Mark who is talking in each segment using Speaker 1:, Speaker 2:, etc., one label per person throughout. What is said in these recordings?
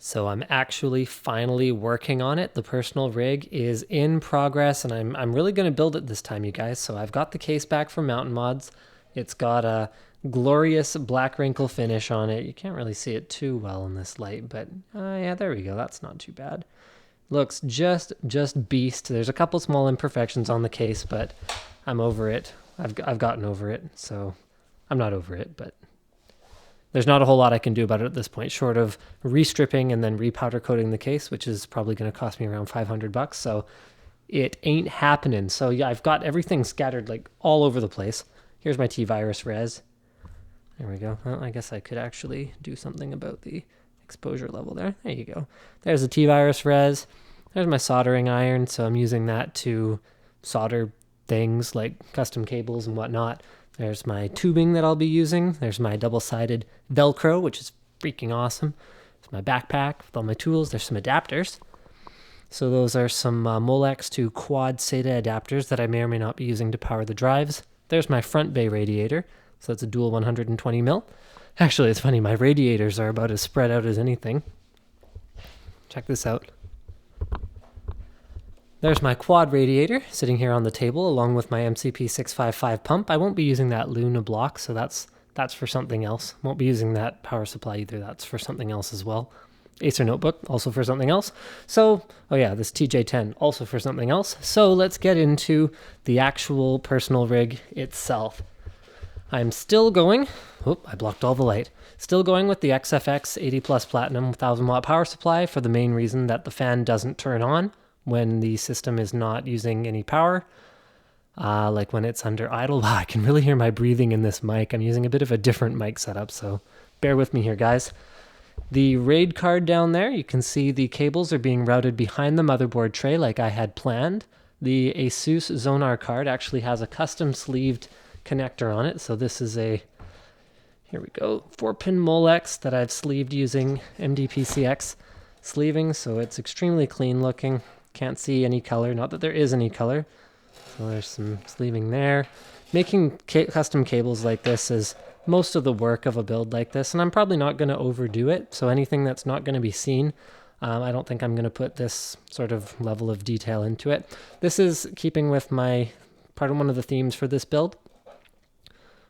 Speaker 1: So I'm actually finally working on it. The personal rig is in progress, and I'm really going to build it this time, you guys. So I've got the case back from Mountain Mods. It's got a glorious black wrinkle finish on it. You can't really see it too well in this light, but yeah, there we go. That's not too bad. Looks just beast. There's a couple small imperfections on the case, but I'm over it. I've gotten over it, so I'm not over it, but there's not a whole lot I can do about it at this point, short of restripping and then repowder coating the case, which is probably going to cost me around $500. So it ain't happening. So yeah, I've got everything scattered like all over the place. Here's my T-Virus res. There we go. Well, I guess I could actually do something about the exposure level there. There you go. There's the T-Virus res. There's my soldering iron. So I'm using that to solder things like custom cables and whatnot. There's my tubing that I'll be using. There's my double-sided Velcro, which is freaking awesome. There's my backpack with all my tools. There's some adapters. So those are some Molex to quad SATA adapters that I may or may not be using to power the drives. There's my front bay radiator. So it's a dual 120 mil. Actually, it's funny. My radiators are about as spread out as anything. Check this out. There's my quad radiator sitting here on the table along with my MCP 655 pump. I won't be using that Luna block, so that's for something else. Won't be using that power supply either. That's for something else as well. Acer notebook, also for something else. So, oh yeah, this TJ10, also for something else. So let's get into the actual personal rig itself. I'm still going, I blocked all the light. Still going with the XFX 80 Plus Platinum 1000 watt power supply for the main reason that the fan doesn't turn on when the system is not using any power, like when it's under idle. Wow, I can really hear my breathing in this mic. I'm using a bit of a different mic setup, so bear with me here, guys. The RAID card down there, you can see the cables are being routed behind the motherboard tray like I had planned. The Asus Zonar card actually has a custom sleeved connector on it, so this is a, here we go, 4-pin Molex that I've sleeved using MDPCX sleeving, so it's extremely clean looking. Can't see any color, not that there is any color. So there's some sleeving there. Making custom cables like this is most of the work of a build like this, and I'm probably not going to overdo it, so anything that's not going to be seen, I don't think I'm going to put this sort of level of detail into it. This is keeping with my part of one of the themes for this build,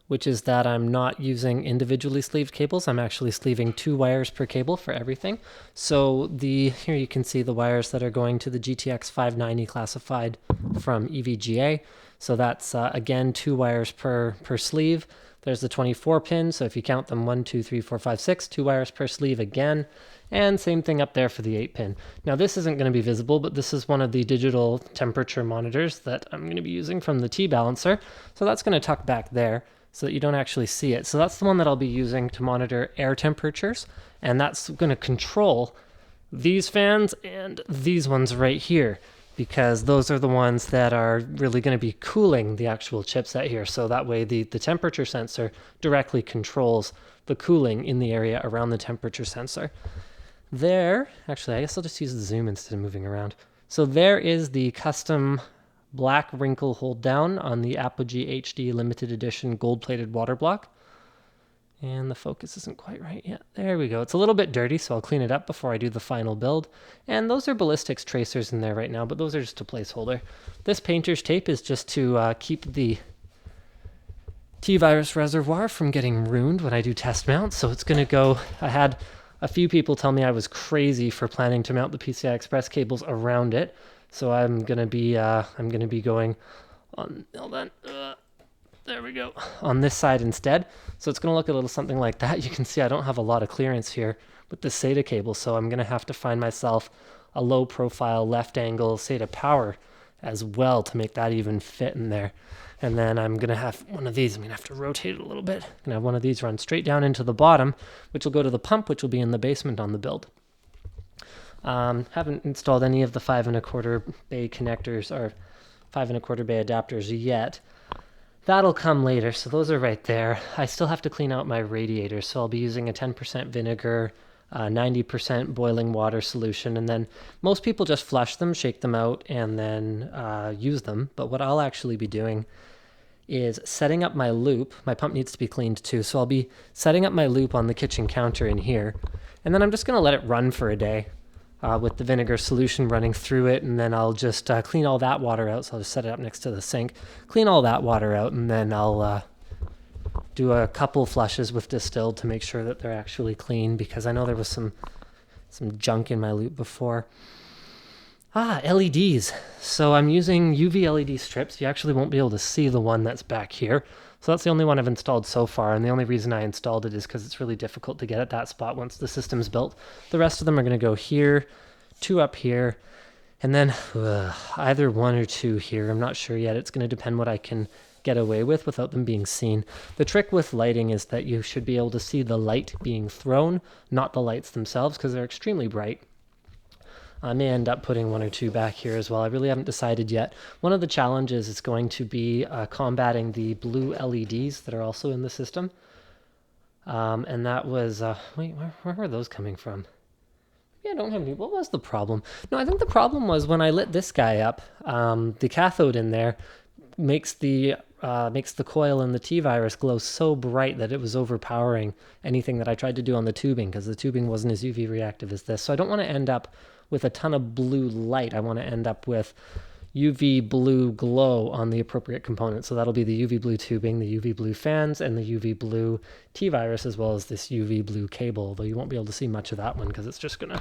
Speaker 1: which is that I'm not using individually sleeved cables. I'm actually sleeving 2 wires per cable for everything. So here you can see the wires that are going to the GTX 590 classified from EVGA. So that's, again, 2 wires per sleeve. There's the 24 pin, so if you count them, 1, 2, 3, 4, 5, 6, 2 wires per sleeve again. And same thing up there for the 8 pin. Now this isn't going to be visible, but this is one of the digital temperature monitors that I'm going to be using from the T-Balancer. So that's going to tuck back there, so that you don't actually see it. So that's the one that I'll be using to monitor air temperatures, and that's going to control these fans and these ones right here, because those are the ones that are really going to be cooling the actual chipset here. So that way the temperature sensor directly controls the cooling in the area around the temperature sensor. There, actually, I guess I'll just use the zoom instead of moving around. So there is the custom black wrinkle hold down on the Apogee HD limited edition gold-plated water block. And the focus isn't quite right yet. There we go. It's a little bit dirty, so I'll clean it up before I do the final build. And those are ballistics tracers in there right now, but those are just a placeholder. This painter's tape is just to keep the T-Virus reservoir from getting ruined when I do test mounts. So it's going to go, I had a few people tell me I was crazy for planning to mount the PCI Express cables around it. So I'm gonna be going on, hold on, there we go, on this side instead. So it's gonna look a little something like that. You can see I don't have a lot of clearance here with the SATA cable, so I'm gonna have to find myself a low profile left angle SATA power as well to make that even fit in there. And then I'm gonna have one of these, I'm gonna have to rotate it a little bit. I'm gonna have one of these run straight down into the bottom, which will go to the pump, which will be in the basement on the build. Haven't installed any of the 5 1/4 bay connectors or 5 1/4 bay adapters yet. That'll come later, so those are right there. I still have to clean out my radiators, so I'll be using a 10% vinegar, 90% boiling water solution, and then most people just flush them, shake them out, and then use them. But what I'll actually be doing is setting up my loop. My pump needs to be cleaned too, so I'll be setting up my loop on the kitchen counter in here. And then I'm just going to let it run for a day with the vinegar solution running through it, and then I'll just clean all that water out. So I'll just set it up next to the sink, clean all that water out, and then I'll do a couple flushes with distilled to make sure that they're actually clean, because I know there was some junk in my loop before. LEDs. So I'm using UV LED strips. You actually won't be able to see the one that's back here. So that's the only one I've installed so far, and the only reason I installed it is because it's really difficult to get at that spot once the system's built. The rest of them are going to go here, 2 up here, and then either 1 or 2 here. I'm not sure yet. It's going to depend what I can get away with without them being seen. The trick with lighting is that you should be able to see the light being thrown, not the lights themselves, because they're extremely bright. I may end up putting 1 or 2 back here as well. I really haven't decided yet. One of the challenges is going to be combating the blue LEDs that are also in the system. And that was, wait, where were those coming from? Yeah, I don't have any. What was the problem? No, I think the problem was when I lit this guy up, the cathode in there makes the coil in the T-virus glow so bright that it was overpowering anything that I tried to do on the tubing, because the tubing wasn't as UV reactive as this. So I don't want to end up with a ton of blue light. I want to end up with UV blue glow on the appropriate components. So that'll be the UV blue tubing, the UV blue fans, and the UV blue T-virus, as well as this UV blue cable, although you won't be able to see much of that one because it's just going to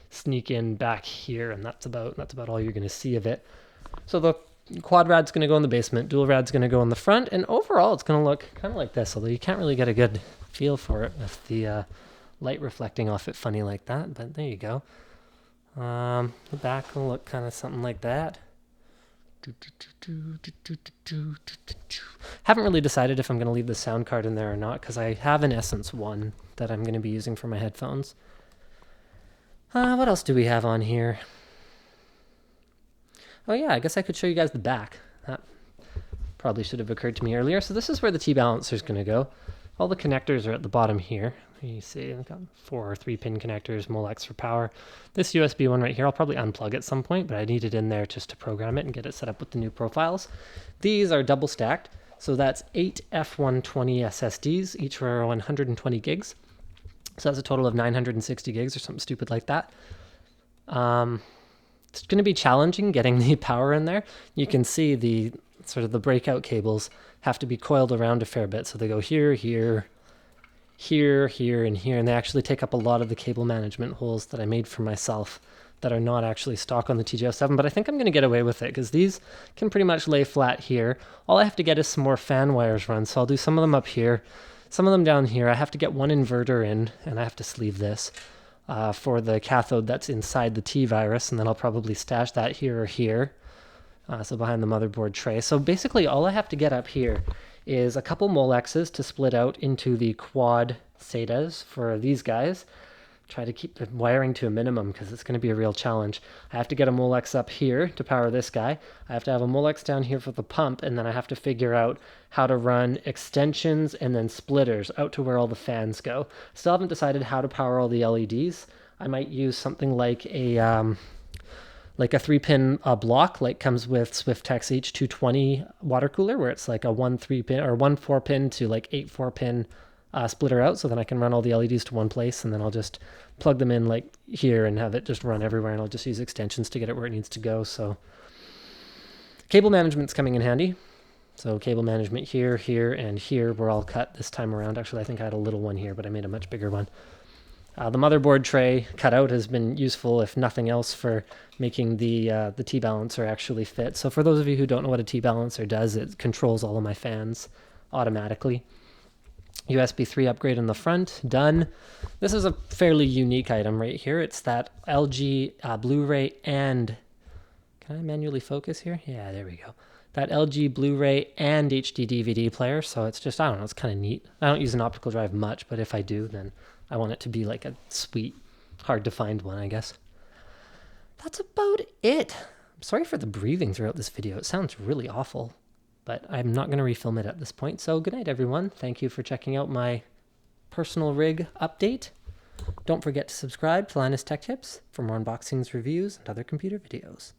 Speaker 1: sneak in back here, and that's about all you're going to see of it. So the quad rad's going to go in the basement, dual rad's going to go in the front, and overall it's going to look kind of like this, although you can't really get a good feel for it with the light reflecting off it funny like that, but there you go. The back will look kind of something like that. Haven't really decided if I'm going to leave the sound card in there or not, because I have an Essence 1 that I'm going to be using for my headphones. What else do we have on here? Oh yeah, I guess I could show you guys the back. That probably should have occurred to me earlier. So this is where the T-balancer is going to go. All the connectors are at the bottom here. You see I've got 4 3-pin connectors, Molex for power. This USB one right here, I'll probably unplug at some point, but I need it in there just to program it and get it set up with the new profiles. These are double stacked, so that's 8 F120 SSDs, each are 120 gigs. So that's a total of 960 gigs or something stupid like that. It's going to be challenging getting the power in there. You can see the sort of the breakout cables have to be coiled around a fair bit. So they go here, here, here, here, and here. And they actually take up a lot of the cable management holes that I made for myself that are not actually stock on the TJ07. But I think I'm going to get away with it because these can pretty much lay flat here. All I have to get is some more fan wires run. So I'll do some of them up here, some of them down here. I have to get one inverter in, and I have to sleeve this. For the cathode that's inside the T-virus, and then I'll probably stash that here or here, so behind the motherboard tray. So basically all I have to get up here is a couple Molexes to split out into the quad SATAs for these guys. Try to keep the wiring to a minimum because it's going to be a real challenge. I have to get a Molex up here to power this guy. I have to have a Molex down here for the pump, and then I have to figure out how to run extensions and then splitters out to where all the fans go. Still haven't decided how to power all the LEDs. I might use something like a 3-pin block, like comes with Swiftech's H220 water cooler, where it's like a 1 3-pin or 1 4-pin to like 8 4-pin splitter out, so then I can run all the LEDs to one place, and then I'll just plug them in like here and have it just run everywhere, and I'll just use extensions to get it where it needs to go. So cable management's coming in handy. So cable management here, here, and here were all cut this time around. Actually, I think I had a little one here, but I made a much bigger one. The motherboard tray cutout has been useful, if nothing else, for making the T-balancer actually fit. So for those of you who don't know what a T-balancer does, it controls all of my fans automatically. USB 3 upgrade in the front, done. This is a fairly unique item right here. It's that LG Blu-ray and... Can I manually focus here? Yeah, there we go. That LG Blu-ray and HD DVD player. So it's just, I don't know, it's kind of neat. I don't use an optical drive much, but if I do, then I want it to be like a sweet, hard to find one, I guess. That's about it. I'm sorry for the breathing throughout this video. It sounds really awful, but I'm not going to refilm it at this point. So good night, everyone. Thank you for checking out my personal rig update. Don't forget to subscribe to Linus Tech Tips for more unboxings, reviews, and other computer videos.